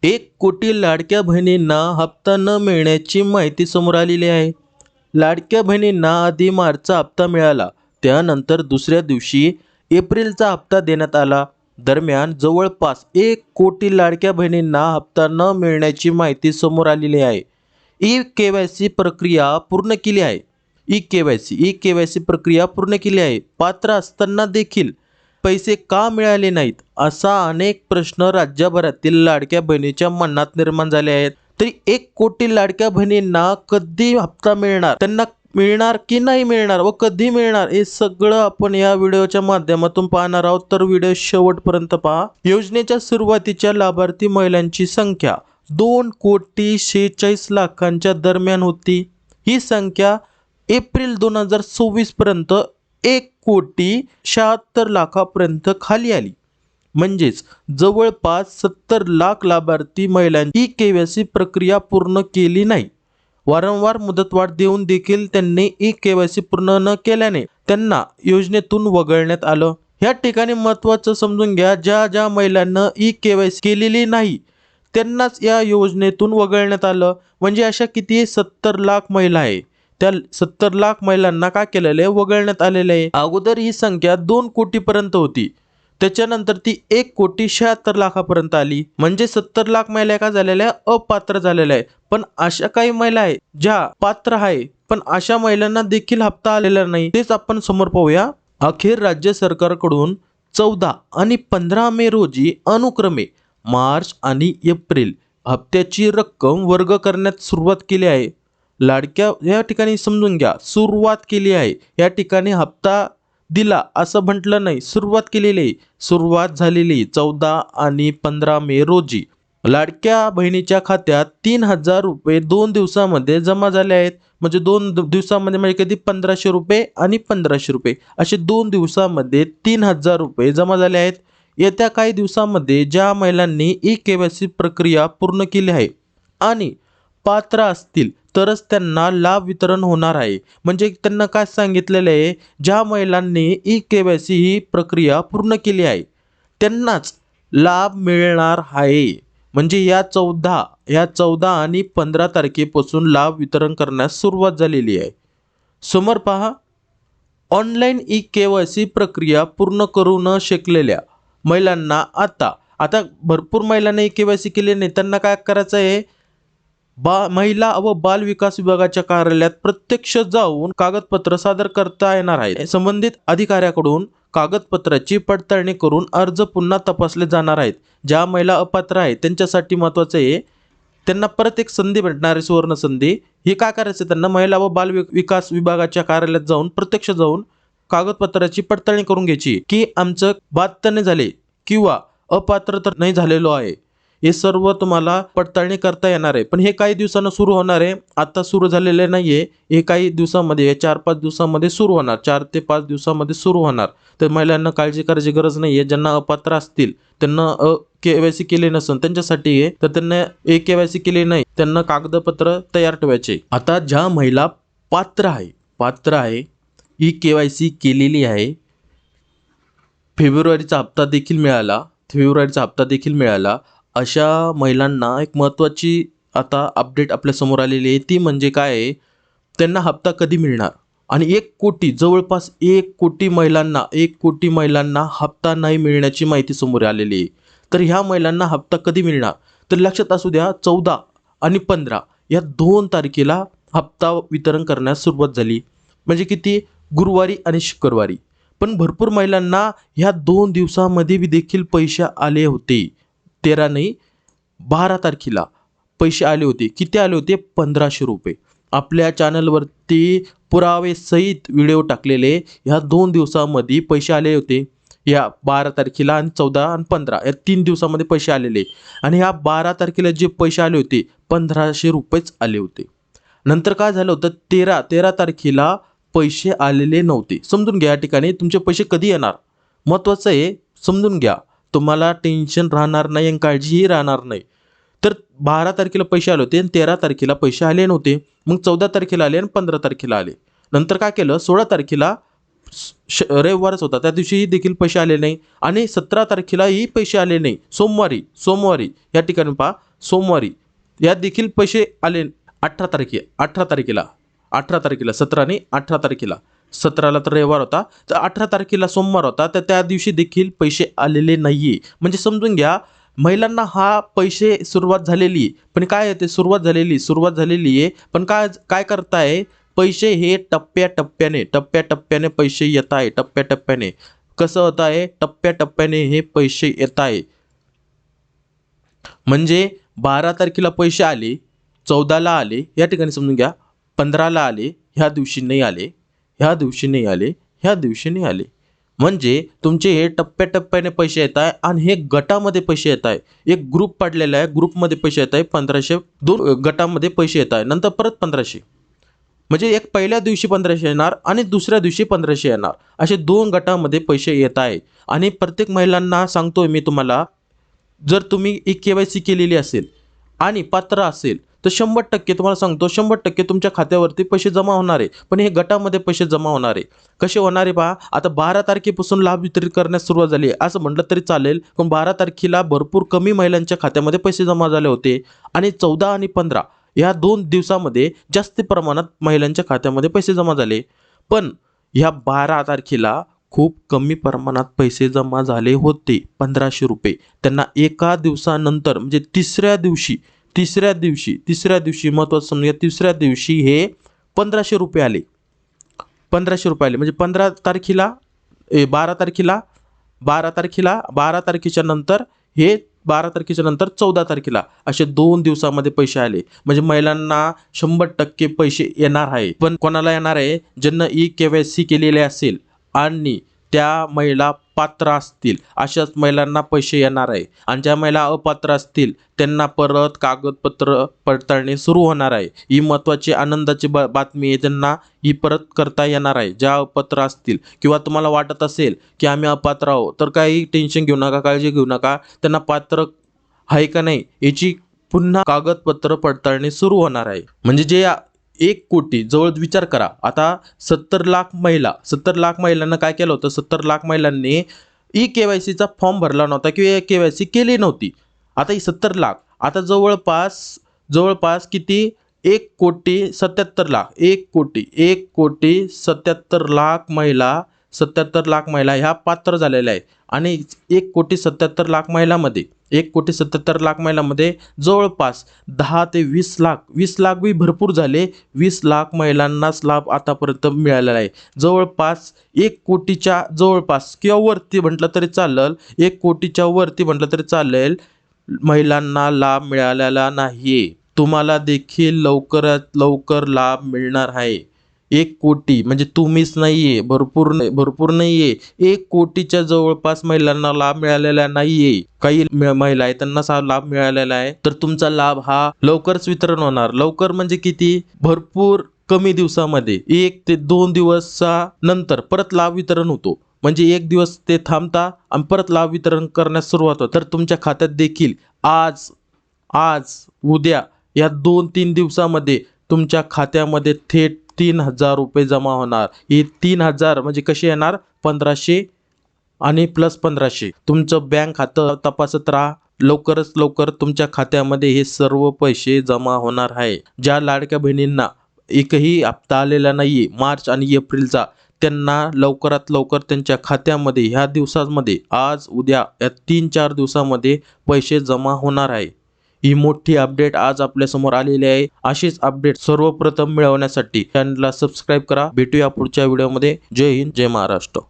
1 कोटी लाडक्या बहिणींना हप्ता न मिळण्याची माहिती समोर आलेली आहे. लाडक्या बहिणींना आधी मार्चचा हप्ता मिळाला, त्यानंतर दुसऱ्या दिवशी एप्रिलचा हप्ता देण्यात आला. दरम्यान जवळपास 1 कोटी लाडक्या बहिणींना हप्ता न मिळण्याची माहिती समोर आलेली आहे. ई-केवायसी प्रक्रिया पूर्ण केली आहे. ई-केवायसी प्रक्रिया पूर्ण केली आहे. पात्र असताना देखील पैसे का मिळाले नाहीत, असा अनेक प्रश्न राज्यभरातील लाडक्या बहिणीच्या मनात निर्माण झाले आहेत. तरी 1 कोटी लाडक्या बहिणींना कधी हप्ता मिळणार, त्यांना मिळणार की नाही मिळणार व कधी मिळणार, हे सगळं आपण या व्हिडिओच्या माध्यमातून पाहणार आहोत. तर व्हिडिओ शेवटपर्यंत पहा. योजनेच्या सुरुवातीच्या लाभार्थी महिलांची संख्या 2,46,00,000 दरम्यान होती. ही संख्या एप्रिल 2024 पर्यंत 1,76,00,000 खाली आली. म्हणजेच जवळपास 70 लाख लाभार्थी महिलांनी ई-केवायसी प्रक्रिया पूर्ण केली नाही. वारंवार मुदतवाढ देऊन देखील त्यांनी ई-केवायसी पूर्ण न केल्याने त्यांना योजनेतून वगळण्यात आलं. या ठिकाणी महत्त्वाचं समजून घ्या, ज्या महिलांना ई-केवायसी केलेली नाही त्यांनाच या योजनेतून वगळण्यात आलं. म्हणजे अशा किती 70 लाख महिला आहे, त्या 70 लाख महिलांना काय केलेलं आहे, वगळण्यात आलेलं आहे. अगोदर ही संख्या 2 कोटीपर्यंत होती, त्याच्यानंतर ती 1,76,00,000 आली. म्हणजे 70 लाख महिला काय झालेल्या अपात्र झालेल्या आहे. पण अशा काही महिला आहेत ज्या पात्र आहे, पण अशा महिलांना देखील हप्ता आलेला नाही. तेच आपण समोर पाहूया. अखेर राज्य सरकारकडून 14 आणि 15 मे रोजी अनुक्रमे मार्च आणि एप्रिल हप्त्याची रक्कम वर्ग करण्यात सुरुवात केली आहे. लाडक्या या ठिकाणी समजून घ्या, सुरुवात केली आहे. या ठिकाणी हप्ता दिला असं म्हटलं नाही, सुरुवात केलेली आहे. सुरुवात झालेली 14 आणि 15 मे रोजी. लाडक्या बहिणीच्या खात्यात 3,000 रुपये 2 दिवसामध्ये जमा झाले आहेत. म्हणजे 2 दिवसामध्ये म्हणजे कधी 1,500 रुपये आणि 1,500 रुपये असे 2 दिवसामध्ये 3,000 रुपये जमा झाले आहेत. येत्या काही दिवसामध्ये ज्या महिलांनी ई-केवायसी प्रक्रिया पूर्ण केली आहे आणि पात्र असतील तरच त्यांना लाभ वितरण होणार आहे. म्हणजे त्यांना काय सांगितलेलं आहे, ज्या महिलांनी ई-केवायसी ही प्रक्रिया पूर्ण केली आहे त्यांनाच लाभ मिळणार आहे. म्हणजे या 14 आणि 15 तारखेपासून लाभ वितरण करण्यास सुरुवात झालेली आहे. समोर पहा. ऑनलाईन ई-केवायसी प्रक्रिया पूर्ण करू न शकलेल्या महिलांना आता भरपूर महिलांनी ई-केवायसी केली नाही, त्यांना काय करायचं आहे, महिला व बाल विकास विभागाच्या कार्यालयात प्रत्यक्ष जाऊन कागदपत्र सादर करता येणार आहे. संबंधित अधिकाऱ्याकडून कागदपत्राची पडताळणी करून अर्ज पुन्हा तपासले जाणार आहेत. ज्या महिला अपात्र आहेत त्यांच्यासाठी महत्त्वाचं आहे, त्यांना परत एक संधी भेटणार आहे, सुवर्ण संधी. हे काय करायचं, त्यांना महिला व बाल विकास विभागाच्या कार्यालयात जाऊन प्रत्यक्ष जाऊन कागदपत्राची पडताळणी करून घ्यायची की आमचं बाद तर नाही झाले किंवा अपात्र तर नाही झालेलो आहे. हे सर्व तुम्हाला पडताळणी करता येणार आहे. पण हे काही दिवसांना सुरू होणार आहे, आता सुरू झालेले नाहीये. हे काही दिवसांमध्ये 4-5 दिवसांमध्ये सुरू होणार, 4 ते 5 दिवसांमध्ये सुरू होणार. तर महिलांना काळजी करायची गरज नाहीये. ज्यांना अपात्र असतील, त्यांना केवायसी केले नसेल त्यांच्यासाठी आहे, तर त्यांना केवायसी केले नाही त्यांना कागदपत्र तयार ठेवायचे. आता ज्या महिला पात्र आहे ही केवायसी केलेली आहे, फेब्रुवारीचा हप्ता देखील मिळाला, अशा महिलांना एक महत्त्वाची आता अपडेट आपल्या समोर आलेली आहे. ती म्हणजे काय आहे, त्यांना हप्ता कधी मिळणार. आणि 1 कोटी, जवळपास 1 कोटी महिलांना हप्ता नाही मिळण्याची माहिती समोर आलेली आहे. तर ह्या महिलांना हप्ता कधी मिळणार, तर लक्षात असू द्या, 14 आणि 15 या 2 तारखेला हप्ता वितरण करण्यास सुरुवात झाली. म्हणजे किती, गुरुवारी आणि शुक्रवारी. पण भरपूर महिलांना ह्या 2 दिवसामध्ये देखील पैसे आले होते. 13 नाही 12 तारखेला पैसे आले होते. किती आले होते, 1,500 रुपये. आपल्या चॅनलवरती पुरावे सहित व्हिडिओ टाकलेले, ह्या 2 दिवसामध्ये पैसे आले होते. या 12 तारखेला आणि 14 आणि 15 या 3 दिवसामध्ये पैसे आलेले. आणि ह्या 12 तारखेला जे पैसे आले होते 1,500 रुपयेच आले होते. नंतर काय झालं होतं, 13 तारखेला पैसे आलेले नव्हते. समजून घ्या, या ठिकाणी तुमचे पैसे कधी येणार महत्त्वाचं आहे, समजून घ्या. तुम्हाला टेन्शन राहणार नाही आणि काळजीही राहणार नाही. तर 12 तारखेला पैसे आले होते आणि 13 तारखेला पैसे आले नव्हते. मग 14 तारखेला आले आणि 15 तारखेला आले. नंतर काय केलं, 16 तारखेला रविवारच होता, त्या दिवशी देखील पैसे आले नाही. आणि 17 तारखेलाही पैसे आले नाही. सोमवारी या ठिकाणी पहा, सोमवारी या देखील पैसे आले 18 तारखेला 17 आणि 18 तारखेला, 17ला तर रविवार होता, तर 18 तारखेला सोमवार होता, तर त्या दिवशी देखील पैसे आलेले नाहीये. म्हणजे समजून घ्या महिलांना हा पैसे सुरुवात झालेली आहे. पण काय आहे ते सुरुवात झालेली आहे, पण काय काय करताय, पैसे हे टप्प्याटप्प्याने पैसे येत आहे. टप्प्याटप्प्याने कसं होत आहे, टप्प्याटप्प्याने हे पैसे येत आहे. म्हणजे 12 तारखेला पैसे आले, 14ला आले, या ठिकाणी समजून घ्या, 15ला आले, ह्या दिवशी नाही आले, ह्या दिवशी नाही आले, ह्या दिवशी नाही आले. म्हणजे तुमचे हे टप्प्याटप्प्याने पैसे येत आहे आणि हे गटामध्ये पैसे येत आहे. एक ग्रुप पडलेला आहे, ग्रुपमध्ये पैसे येत आहे 1500, 2 गटामध्ये पैसे येत आहे, नंतर परत 1500. म्हणजे एक पहिल्या दिवशी 1500 येणार आणि दुसऱ्या दिवशी 1500 येणार, असे 2 गटामध्ये पैसे येत आहे. आणि प्रत्येक महिलांना सांगतोय मी तुम्हाला, जर तुम्ही KYC केलेली असेल आणि पात्र असेल तर 100% तुम्हाला सांगतो, 100% तुमच्या खात्यावरती पैसे जमा होणार आहे. पण हे गटामध्ये पैसे जमा होणार आहे. कसे होणार आहे पहा, आता 12 तारखेपासून लाभ वितरित करण्यास सुरुवात झाली आहे असं म्हटलं तरी चालेल, पण 12 तारखेला भरपूर कमी महिलांच्या खात्यामध्ये पैसे जमा झाले होते आणि 14 आणि 15 या 2 दिवसामध्ये जास्त प्रमाणात महिलांच्या खात्यामध्ये पैसे जमा झाले. पण ह्या 12 तारखेला खूप कमी प्रमाणात पैसे जमा झाले होते, 1500 रुपये. त्यांना एका दिवसानंतर म्हणजे तिसऱ्या दिवशी महत्त्वाचं समजूया, तिसऱ्या दिवशी हे 1500 रुपये आले. 1500 रुपये आले म्हणजे 12 तारखेच्या नंतर हे 12 तारखेच्या नंतर 14 तारखेला असे 2 दिवसामध्ये पैसे आले. म्हणजे महिलांना 100% पैसे येणार आहे. पण कोणाला येणार आहे, ज्यांना KYC केलेले असेल आणि त्या महिला पात्र असतील अशाच महिलांना पैसे येणार आहे. आणि ज्या महिला अपात्र असतील त्यांना परत कागदपत्र पडताळणी सुरू होणार आहे. ही महत्त्वाची आनंदाची बातमी आहे, त्यांना ही परत करता येणार आहे. ज्या अपात्र असतील किंवा तुम्हाला वाटत असेल की आम्ही अपात्र आहोत, तर काही टेन्शन घेऊ नका, काळजी घेऊ नका. त्यांना पात्र आहे का नाही याची पुन्हा कागदपत्र पडताळणी सुरू होणार आहे. म्हणजे जे 1 कोटी जवळ विचार करा, आता 70 लाख महिलांना काय केलं होतं, 70 लाख महिलांनी KYCचा फॉर्म भरला नव्हता किंवा KYC केली नव्हती. आता ही 70 लाख, आता जवळपास किती, 1,77,00,000 1,77,00,000 महिला ह्या पात्र झालेल्या आहे. आणि 1,77,00,000 महिलांमध्ये 1,77,00,000 महिलांमध्ये जवळपास 10 ते 20 लाख बी भरपूर झाले. 20 लाख महिलांनाच लाभ आतापर्यंत मिळालेला आहे. जवळपास 1 कोटीच्या जवळपास किंवा वरती म्हटलं तरी चालेल, 1 कोटीच्या वरती म्हटलं तरी चालेल, महिलांना लाभ मिळालेला नाही. तुम्हाला देखील लवकरात लवकर लाभ मिळणार आहे. 1 कोटी म्हणजे तुम्हीच नाहीये, भरपूर नाहीये, 1 कोटीच्या जवळपास महिलांना लाभ मिळालेला नाहीये. काही महिला आहेत त्यांना लाभ मिळालेला आहे, तर तुमचा लाभ हा लवकरच वितरण होणार. लवकर म्हणजे किती, भरपूर कमी दिवसामध्ये 1 ते 2 दिवसा नंतर परत लाभ वितरण होतो. म्हणजे 1 दिवस ते थांबता आणि परत लाभ वितरण करण्यास सुरुवात होते. तर तुमच्या खात्यात देखील आज उद्या या 2-3 दिवसामध्ये तुमच्या खात्यामध्ये थेट 3,000 रुपये जमा होणार. हे 3,000 म्हणजे कसे येणार, 1500 आणि प्लस 1500. तुमचं बँक खातं तपासत राहा, लवकरच लवकर तुमच्या खात्यामध्ये हे सर्व पैसे जमा होणार आहे. ज्या लाडक्या बहिणींना एकही हप्ता आलेला नाहीये मार्च आणि एप्रिलचा, त्यांना लवकरात लवकर त्यांच्या खात्यामध्ये ह्या दिवसांमध्ये, आज उद्या या 3-4 दिवसामध्ये पैसे जमा होणार आहे. ही मोठी अपडेट आज आपल्यासमोर आलेली आहे. अशीच अपडेट सर्वप्रथम मिळवण्यासाठी चॅनलला सबस्क्राईब करा. भेटूया पुढच्या व्हिडिओमध्ये. जय हिंद, जय महाराष्ट्र.